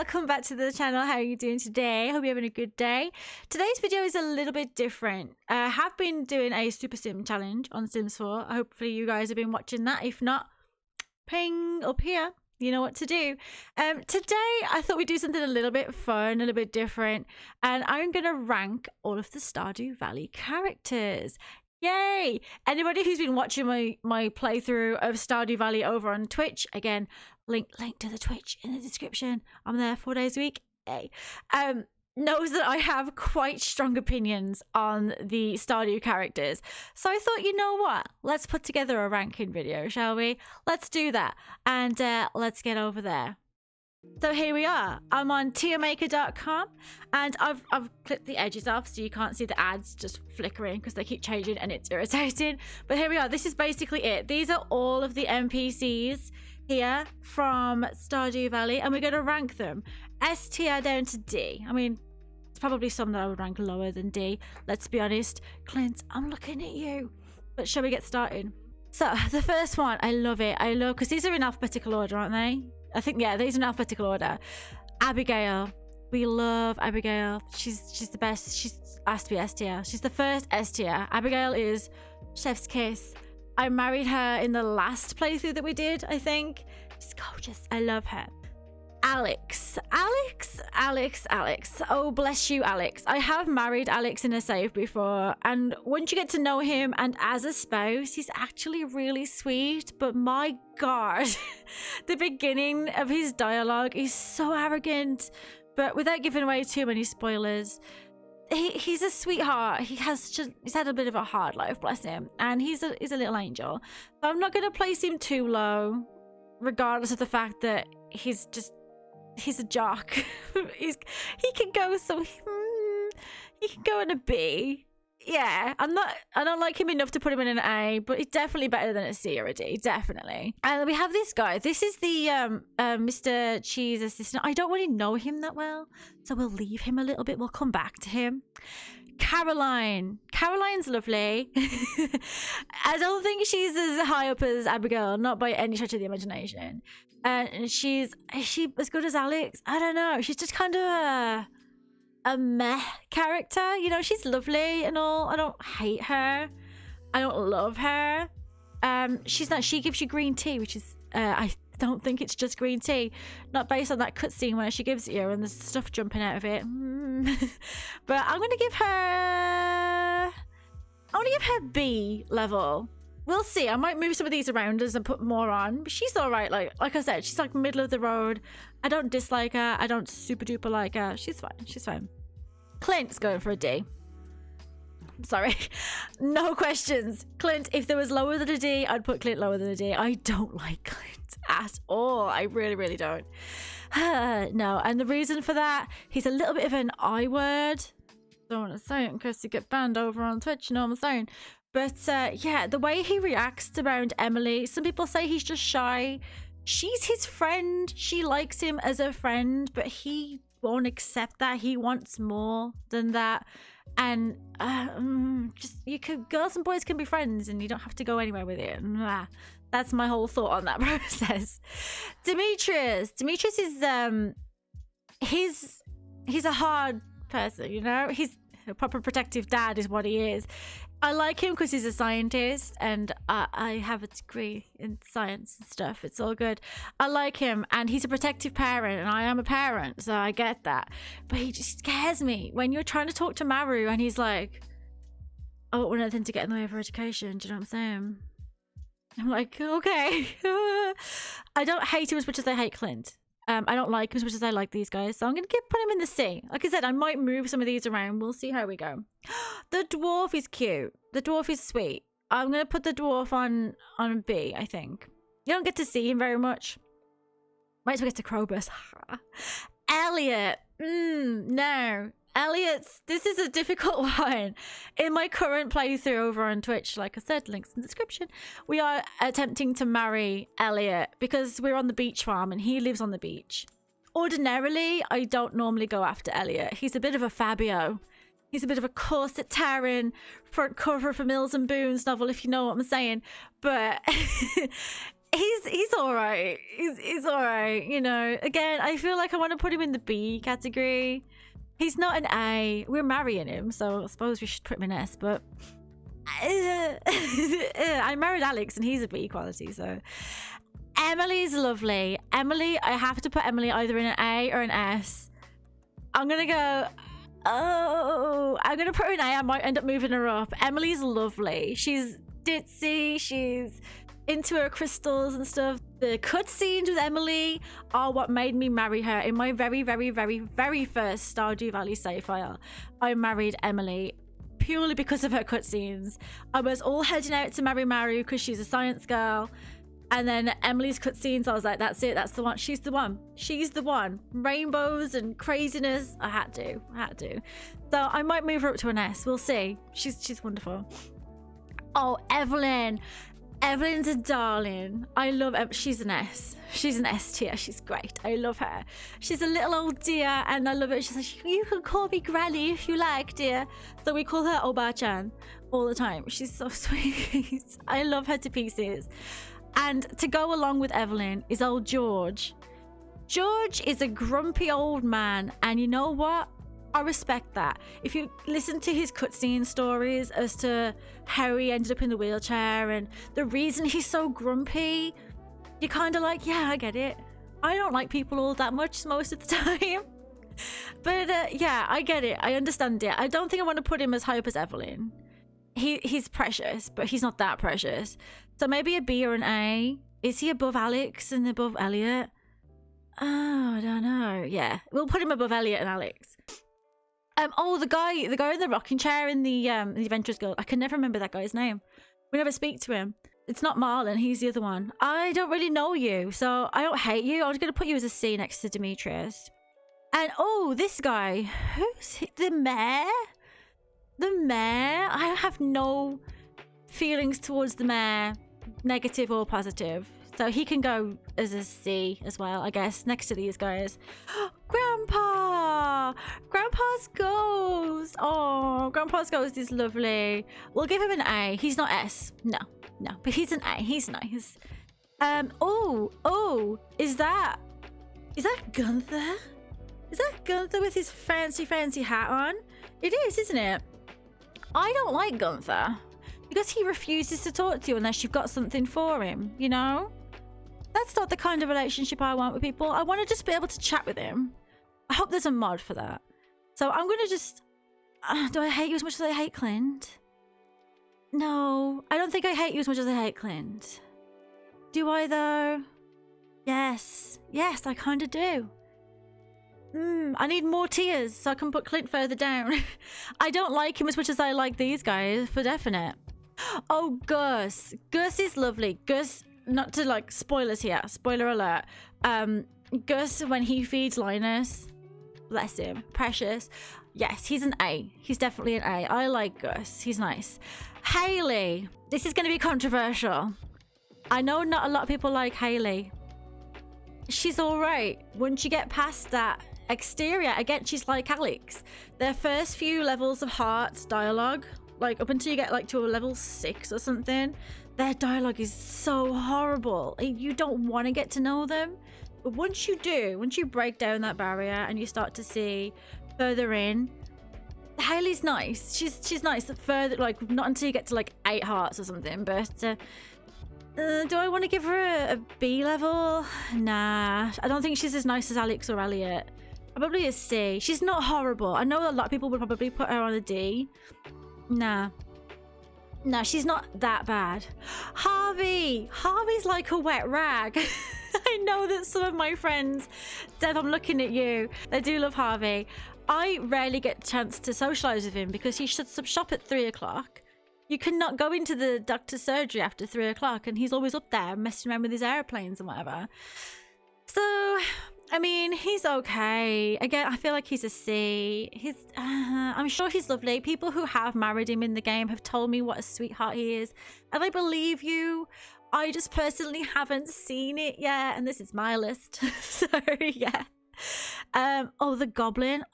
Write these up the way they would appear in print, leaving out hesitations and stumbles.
welcome back to the channel. How are you doing today? Hope you're having a good day. Today's video is a little bit different. I have been doing a super sim challenge on Sims 4. Hopefully you guys have been watching that. If not, ping up here. You know what to do. Today I thought we'd do something a little bit fun, a little bit different, and I'm gonna rank all of the Stardew Valley characters. Yay! Anybody who's been watching my playthrough of Stardew Valley over on Twitch, again, link to the Twitch in the description. I'm there 4 days a week. Yay. Knows that I have quite strong opinions on the Stardew characters. So I thought, you know what? Let's put together a ranking video, shall we? Let's do that. And let's get over there. So here we are. I'm on tiermaker.com and I've clipped the edges off so you can't see the ads just flickering because they keep changing and it's irritating. But here we are. This is basically it. These are all of the NPCs here from Stardew Valley and we're going to rank them S tier down to D. I mean, it's probably some that I would rank lower than D. Let's be honest. Clint, I'm looking at you. But shall we get started? So the first one, I love it. I love, because these are in alphabetical order, aren't they? I think, yeah, these are in alphabetical order. Abigail. We love Abigail. She's the best. She's has to be S tier. She's the first S tier. Abigail is chef's kiss. I married her in the last playthrough that we did, I think. She's gorgeous. I love her. Alex. Oh, bless you, Alex. I have married Alex in a save before, and once you get to know him and as a spouse, he's actually really sweet, but my god, the beginning of his dialogue is so arrogant. But without giving away too many spoilers, he's a sweetheart. He's had a bit of a hard life, bless him, and he's a little angel. So I'm not going to place him too low, regardless of the fact that he's a jock. he can go he can go in a B. Yeah, I don't like him enough to put him in an A, but he's definitely better than a C or a D, definitely. And we have this guy. This is the Mr. Cheese assistant. I don't really know him that well, so we'll leave him a little bit. We'll come back to him. Caroline's lovely. I don't think she's as high up as Abigail, not by any stretch of the imagination. And is she as good as Alex? I don't know. She's just kind of a meh character. You know, she's lovely and all. I don't hate her. I don't love her. She gives you green tea, which is I don't think it's just green tea. Not based on that cutscene where she gives it you and there's stuff jumping out of it. But I'm gonna give her B level. We'll see. I might move some of these around us and put more on. But she's all right. Like I said, she's like middle of the road. I don't dislike her. I don't super duper like her. She's fine. She's fine. Clint's going for a D. Sorry. No questions. Clint, if there was lower than a D, I'd put Clint lower than a D. I don't like Clint at all. I really, really don't. No. And the reason for that, he's a little bit of an I word. Don't want to say it in case you get banned over on Twitch. You know what I'm saying? But yeah, the way he reacts around Emily, some people say he's just shy. She's his friend. She likes him as a friend, but he won't accept that. He wants more than that. And girls and boys can be friends and you don't have to go anywhere with it. That's my whole thought on that process. Demetrius is he's a hard person, you know. He's a proper protective dad is what he is. I like him because he's a scientist and I have a degree in science and stuff. It's all good. I like him and he's a protective parent and I am a parent, so I get that. But he just scares me when you're trying to talk to Maru and he's like, I don't want anything to get in the way of her education. Do you know what I'm saying? I'm like, okay. I don't hate him as much as I hate Clint. I don't like him as much as I like these guys, so I'm going to put him in the C. Like I said, I might move some of these around. We'll see how we go. The dwarf is cute. The dwarf is sweet. I'm going to put the dwarf on B, I think. You don't get to see him very much. Might as well get to Krobus. Elliot. No. Elliot's, this is a difficult one. In my current playthrough over on Twitch, like I said, links in the description, we are attempting to marry Elliot because we're on the beach farm and he lives on the beach. Ordinarily, I don't normally go after Elliot. He's a bit of a Fabio. He's a bit of a corset tearing front cover for Mills and Boon's novel, if you know what I'm saying. But He's all right. He's all right. You know, again, I feel like I want to put him in the B category. He's not an A. We're marrying him, so I suppose we should put him in S. But I married Alex, and he's a B quality. So Emily's lovely. Emily, I have to put Emily either in an A or an S. I'm gonna go. Oh, I'm gonna put her in A. I might end up moving her up. Emily's lovely. She's ditzy. She's into her crystals and stuff. The cutscenes with Emily are what made me marry her. In my very, very, very, very first Stardew Valley save file, I married Emily purely because of her cutscenes. I was all heading out to marry Maru because she's a science girl. And then Emily's cutscenes, I was like, that's it, that's the one. She's the one. She's the one. Rainbows and craziness. I had to. So I might move her up to an S. We'll see. She's wonderful. Oh, Evelyn. Evelyn's a darling. I love she's an S. She's an S tier. She's great. I love her. She's a little old dear and I love it. She's like, you can call me Granny if you like, dear. So we call her Oba-chan all the time. She's so sweet. I love her to pieces. And to go along with Evelyn is old George. George is a grumpy old man, and you know what? I respect that. If you listen to his cutscene stories as to how he ended up in the wheelchair and the reason he's so grumpy, you're kind of like, yeah, I get it. I don't like people all that much most of the time. But yeah, I get it. I understand it. I don't think I want to put him as high up as Evelyn. He's precious, but he's not that precious. So maybe a B or an A. Is he above Alex and above Elliot? Oh, I don't know. Yeah, we'll put him above Elliot and Alex. Oh, the guy in the rocking chair in the Adventurers Guild. I can never remember that guy's name. We never speak to him. It's not Marlon. He's the other one. I don't really know you, so I don't hate you. I'm going to put you as a C next to Demetrius. And oh, this guy. Who's he? The mayor? The mayor? I have no feelings towards the mayor, negative or positive. So he can go as a C as well, I guess, next to these guys. Grandpa! Grandpa's ghost! Oh, Grandpa's ghost is lovely. We'll give him an A. He's not S. No, but he's an A. He's nice. Oh, is that Gunther? Is that Gunther with his fancy hat on? It is, isn't it? I don't like Gunther because he refuses to talk to you unless you've got something for him, you know? That's not the kind of relationship I want with people. I want to just be able to chat with him. I hope there's a mod for that. So I'm going to just... do I hate you as much as I hate Clint? No, I don't think I hate you as much as I hate Clint. Do I though? Yes, I kind of do. I need more tiers so I can put Clint further down. I don't like him as much as I like these guys, for definite. Oh, Gus. Gus is lovely. Gus, not to like spoilers here, spoiler alert. Gus, when he feeds Linus, bless him, precious. Yes, he's an A. He's definitely an A. I like Gus. He's nice. Haley. This is going to be controversial. I know not a lot of people like Haley. She's all right. Once you get past that exterior, again, she's like Alex. Their first few levels of Heart's dialogue, like up until you get like to a level 6 or something, their dialogue is so horrible. You don't want to get to know them. But once you do, once you break down that barrier and you start to see further in, Haley's nice. She's nice further, like not until you get to like 8 hearts or something. But do I want to give her a B level? Nah, I don't think she's as nice as Alex or Elliot. Probably a C. She's not horrible. I know a lot of people would probably put her on a D. Nah, she's not that bad. Harvey's like a wet rag. I know that some of my friends, Dev, I'm looking at you, they do love Harvey. I rarely get a chance to socialise with him because he shuts up shop at 3 o'clock. You cannot go into the doctor's surgery after 3 o'clock and he's always up there messing around with his airplanes and whatever. So, I mean, he's okay. Again, I feel like he's a C. I'm sure he's lovely. People who have married him in the game have told me what a sweetheart he is. And I believe you. I just personally haven't seen it yet. And this is my list. So, yeah. Oh, the Goblin.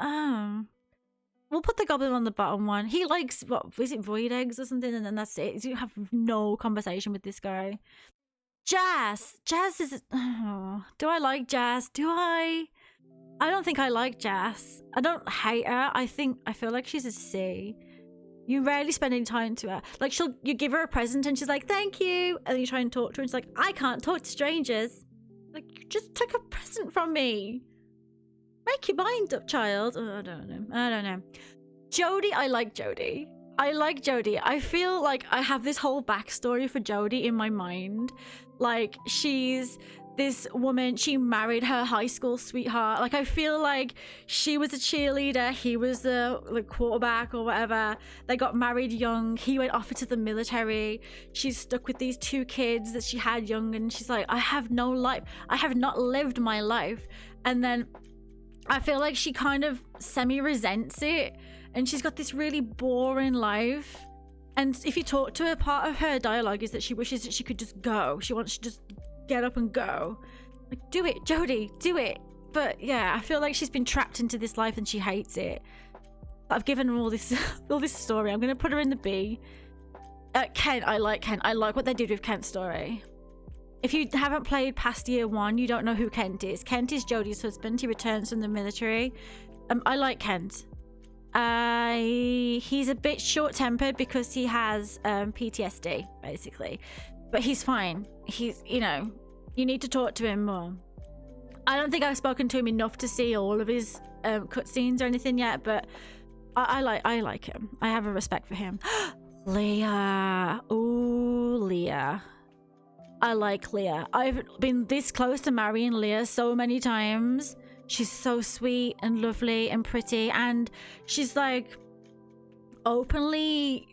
We'll put the Goblin on the bottom one. He likes, what, is it void eggs or something? And then that's it. You have no conversation with this guy. Jazz is... Oh, do I like Jazz? Do I? I don't think I like Jazz. I don't hate her. I feel like she's a C. You rarely spend any time to her. Like, you give her a present and she's like, thank you. And then you try and talk to her and she's like, I can't talk to strangers. Like, you just took a present from me. Make your mind up, child. Oh, I don't know. Jodie, I like Jodie. I feel like I have this whole backstory for Jodie in my mind. Like, she's this woman, she married her high school sweetheart. Like, I feel like she was a cheerleader, he was the quarterback or whatever. They got married young, he went off into the military. She's stuck with these 2 kids that she had young, and she's like, I have no life, I have not lived my life. And then I feel like she kind of semi-resents it, and she's got this really boring life. And if you talk to her, part of her dialogue is that she wishes that she could just go. She wants to just get up and go. Like, do it, Jodie, do it. But yeah, I feel like she's been trapped into this life and she hates it. I've given her all this story. I'm gonna put her in the B. Kent, I like Kent. I like what they did with Kent's story. If you haven't played past year 1, you don't know who Kent is. Kent is Jodie's husband. He returns from the military. I like Kent. He's a bit short-tempered because he has PTSD, basically. But he's fine. He's, you know, you need to talk to him more. I don't think I've spoken to him enough to see all of his cutscenes or anything yet, but I like him. I have a respect for him. Leah. Ooh, Leah. I like Leah. I've been this close to marrying Leah so many times. She's so sweet and lovely and pretty, and she's like openly...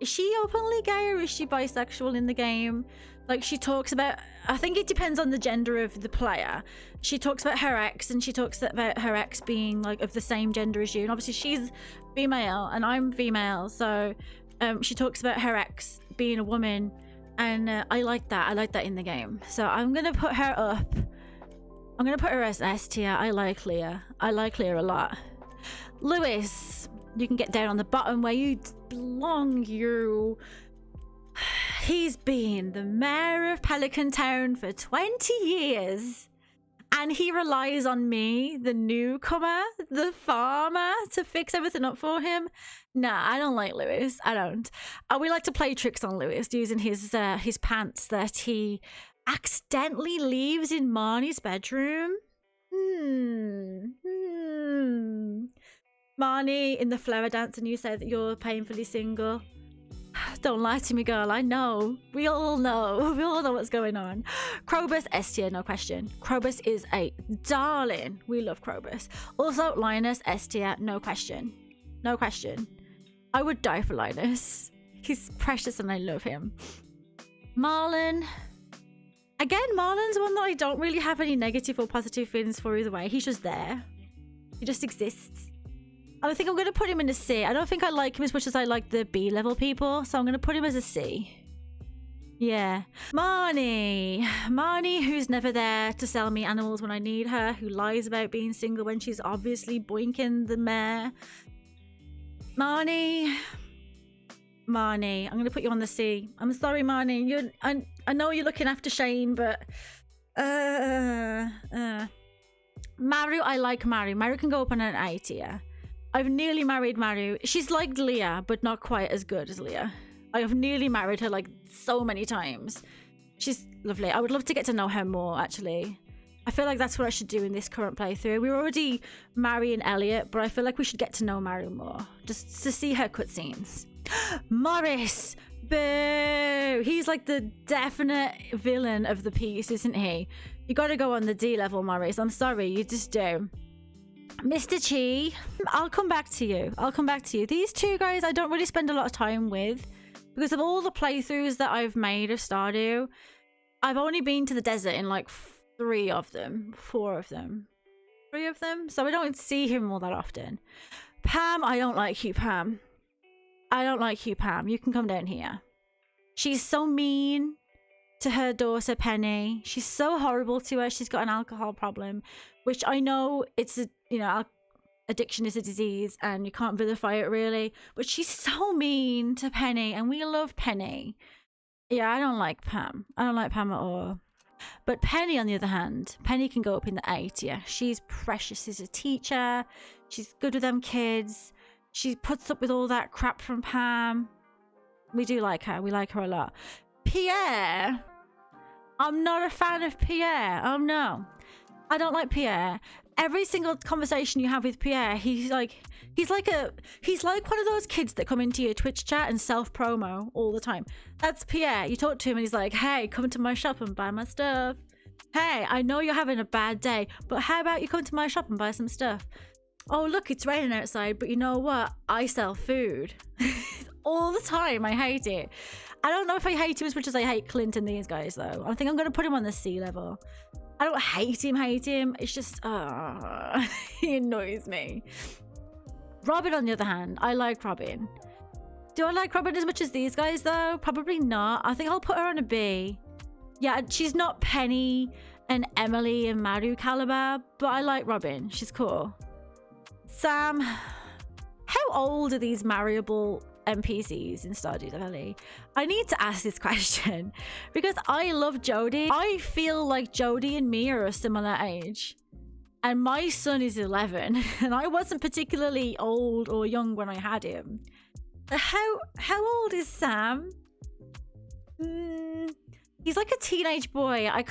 Is she openly gay or is she bisexual in the game? Like, she talks about... I think it depends on the gender of the player. She talks about her ex, and she talks about her ex being like of the same gender as you. And obviously she's female and I'm female, so she talks about her ex being a woman, and I like that. I like that in the game. So I'm gonna put her up. I'm gonna put her as S tier. I like Leah. I like Leah a lot. Lewis, you can get down on the bottom where you belong, you. He's been the mayor of Pelican Town for 20 years, and he relies on me, the newcomer, the farmer, to fix everything up for him. Nah, I don't like Lewis. I don't. We like to play tricks on Lewis using his pants that he accidentally leaves in Marnie's bedroom. Marnie, in the flower dance, and you say that you're painfully single. Don't lie to me, girl. I know. We all know. We all know what's going on. Krobus, S tier, no question. Krobus is a darling. We love Krobus. Also, Linus, S tier, no question. No question. I would die for Linus. He's precious and I love him. Marlon. Again, Marlon's one that I don't really have any negative or positive feelings for either way. He's just there. He just exists. I think I'm going to put him in a C. I don't think I like him as much as I like the B level people, so I'm going to put him as a C. Yeah. Marnie. Marnie, who's never there to sell me animals when I need her, who lies about being single when she's obviously boinking the mare. Marnie. I'm going to put you on the C. I'm sorry, Marnie. I know you're looking after Shane, but... Maru, I like Maru. Maru can go up on an A tier. I've nearly married Maru. She's like Leah, but not quite as good as Leah. I have nearly married her like so many times. She's lovely. I would love to get to know her more, actually. I feel like that's what I should do in this current playthrough. We're already marrying Elliot, but I feel like we should get to know Maru more, just to see her cutscenes. Morris! Boo! He's like the definite villain of the piece, isn't he? You gotta go on the D level, Morris. I'm sorry, you just do. Mr. Chi, I'll come back to you. These two guys I don't really spend a lot of time with because of all the playthroughs that I've made of Stardew. I've only been to the desert in like 4 of them. So I don't see him all that often. Pam, I don't like you, Pam. You can come down here. She's so mean to her daughter Penny. She's so horrible to her. She's got an alcohol problem, which I know it's a, you know, addiction is a disease and you can't vilify it really, but she's so mean to Penny, and we love Penny. Yeah, I don't like Pam. I don't like Pam at all. But Penny, on the other hand, Penny can go up in the A tier. She's precious as a teacher. She's good with them kids. She puts up with all that crap from Pam. We do like her. We like her a lot. Pierre. I'm not a fan of Pierre. Oh no. I don't like Pierre. Every single conversation you have with Pierre, he's like one of those kids that come into your Twitch chat and self-promo all the time. That's Pierre. You talk to him and he's like, hey, come to my shop and buy my stuff. Hey, I know you're having a bad day, but how about you come to my shop and buy some stuff? Oh, look, it's raining outside, but you know what? I sell food. All the time. I hate it. I don't know if I hate him as much as I hate Clint and these guys, though. I think I'm going to put him on the C level. I don't hate him. It's just, he annoys me. Robin, on the other hand, I like Robin. Do I like Robin as much as these guys, though? Probably not. I think I'll put her on a B. Yeah, she's not Penny and Emily and Maru caliber, but I like Robin. She's cool. Sam. How old are these marryable NPCs in Stardew Valley? I need to ask this question because I love Jody. I feel like Jody and me are a similar age, and my son is 11 and I wasn't particularly old or young when I had him. How old is Sam? He's like a teenage boy. I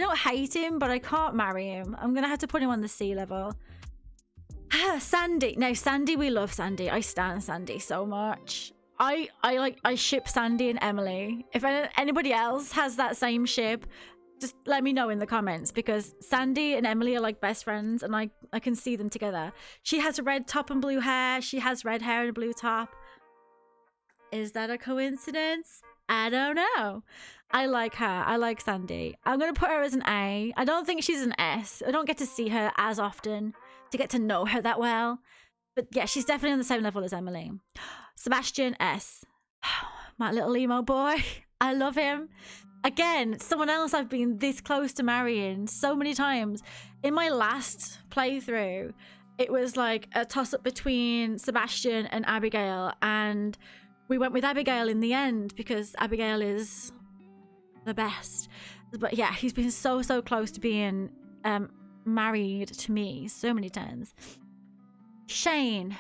don't hate him, but I can't marry him. I'm gonna have to put him on the C level. Sandy. Now, Sandy, we love Sandy. I stan Sandy so much. I ship Sandy and Emily. If anybody else has that same ship, just let me know in the comments, because Sandy and Emily are like best friends and I can see them together. She has a red top and blue hair. She has red hair and a blue top. Is that a coincidence? I don't know. I like her. I like Sandy. I'm going to put her as an A. I don't think she's an S. I don't get to see her as often to get to know her that well. But yeah, she's definitely on the same level as Emily. Sebastian, S. My little emo boy. I love him. Again, someone else I've been this close to marrying so many times. In my last playthrough, it was like a toss-up between Sebastian and Abigail, and we went with Abigail in the end because Abigail is the best. But yeah, he's been so close to being married to me so many times. Shane.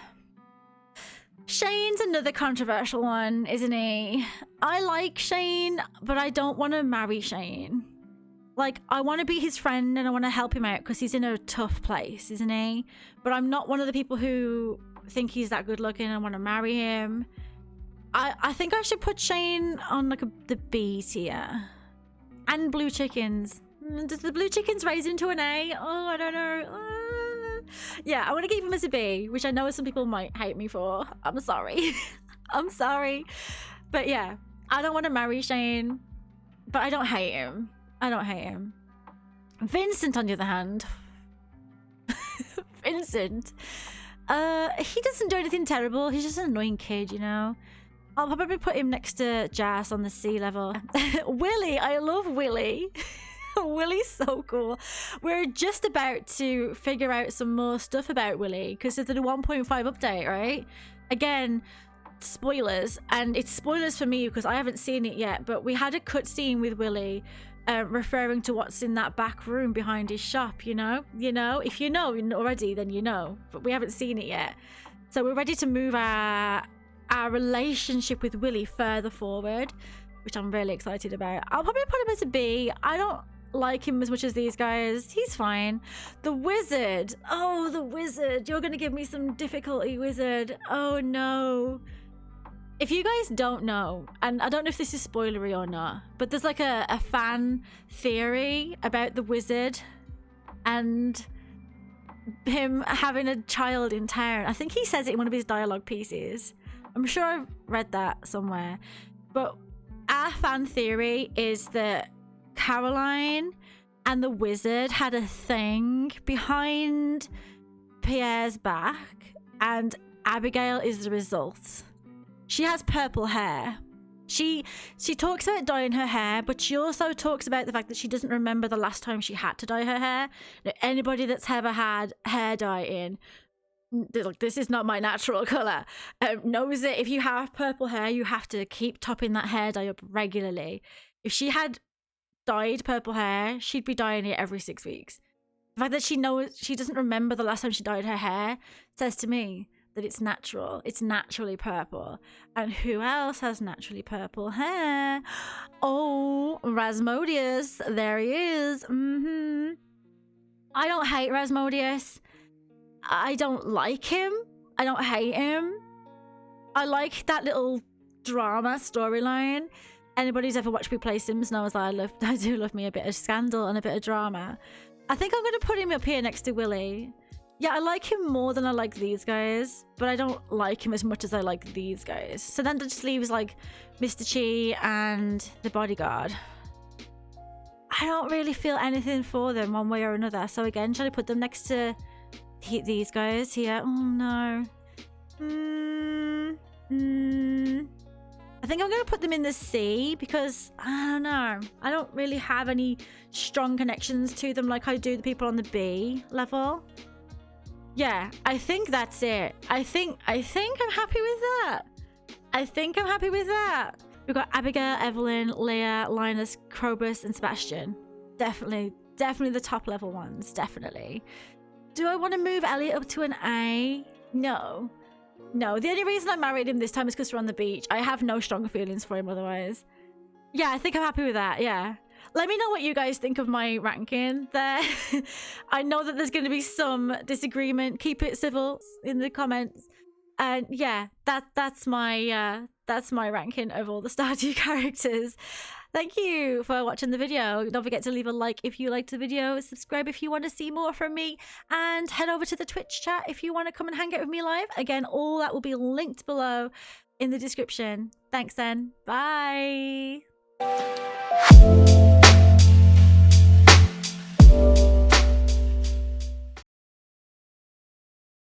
Shane's another controversial one, isn't he? I like Shane, but I don't want to marry Shane. Like, I want to be his friend and I want to help him out because he's in a tough place, isn't he? But I'm not one of the people who think he's that good looking and want to marry him. I think I should put Shane on like the B tier. And blue chickens. Does the blue chickens raise into an A? Oh, I don't know. Yeah, I want to keep him as a B, which I know some people might hate me for. I'm sorry. I'm sorry. But yeah, I don't want to marry Shane, but I don't hate him. I don't hate him. Vincent, on the other hand. Vincent. He doesn't do anything terrible. He's just an annoying kid, you know? I'll probably put him next to Jas on the C level. Willy, I love Willy. Willy's so cool. We're just about to figure out some more stuff about Willy because it's a 1.5 update, right? Again, spoilers, and it's spoilers for me because I haven't seen it yet, but we had a cutscene with Willy referring to what's in that back room behind his shop, you know? If you know already, then you know, but we haven't seen it yet. So we're ready to move our relationship with Willy further forward, which I'm really excited about. I'll probably put him as a B. I don't like him as much as these guys. He's fine. The wizard. Oh, the wizard. You're going to give me some difficulty, wizard. Oh, no. If you guys don't know, and I don't know if this is spoilery or not, but there's like a fan theory about the wizard and him having a child in town. I think he says it in one of his dialogue pieces. I'm sure I've read that somewhere. But our fan theory is that Caroline and the wizard had a thing behind Pierre's back, and Abigail is the result. She has purple hair. She talks about dyeing her hair, but she also talks about the fact that she doesn't remember the last time she had to dye her hair. Now, anybody that's ever had hair dye in Look, this is not my natural color. Knows that if you have purple hair, you have to keep topping that hair dye up regularly. If she had dyed purple hair, she'd be dyeing it every 6 weeks. The fact that she knows, she doesn't remember the last time she dyed her hair, says to me that it's natural. It's naturally purple. And who else has naturally purple hair? Oh, Rasmodius. There he is. I don't hate Rasmodius. I don't like him. I don't hate him. I like that little drama storyline. Anybody who's ever watched me play Sims knows that I do love me a bit of scandal and a bit of drama. I think I'm going to put him up here next to Willy. Yeah, I like him more than I like these guys, but I don't like him as much as I like these guys. So then that just leaves like Mr. Chi and the bodyguard. I don't really feel anything for them one way or another. So again, shall I put them next to these guys here? Oh no. I think I'm going to put them in the C because, I don't know, I don't really have any strong connections to them like I do the people on the B level. Yeah, I think that's it. I think I'm happy with that. I think I'm happy with that. We've got Abigail, Evelyn, Leah, Linus, Krobus, and Sebastian. Definitely the top level ones, definitely. Do I want to move Elliot up to an A? No. No, the only reason I married him this time is because we're on the beach. I have no strong feelings for him otherwise. Yeah, I think I'm happy with that, yeah. Let me know what you guys think of my ranking there. I know that there's going to be some disagreement. Keep it civil in the comments. And yeah, that's my ranking of all the Stardew characters. Thank you for watching the video. Don't forget to leave a like if you liked the video, subscribe if you want to see more from me, and head over to the Twitch chat if you want to come and hang out with me live. Again, all that will be linked below in the description. Thanks then. Bye.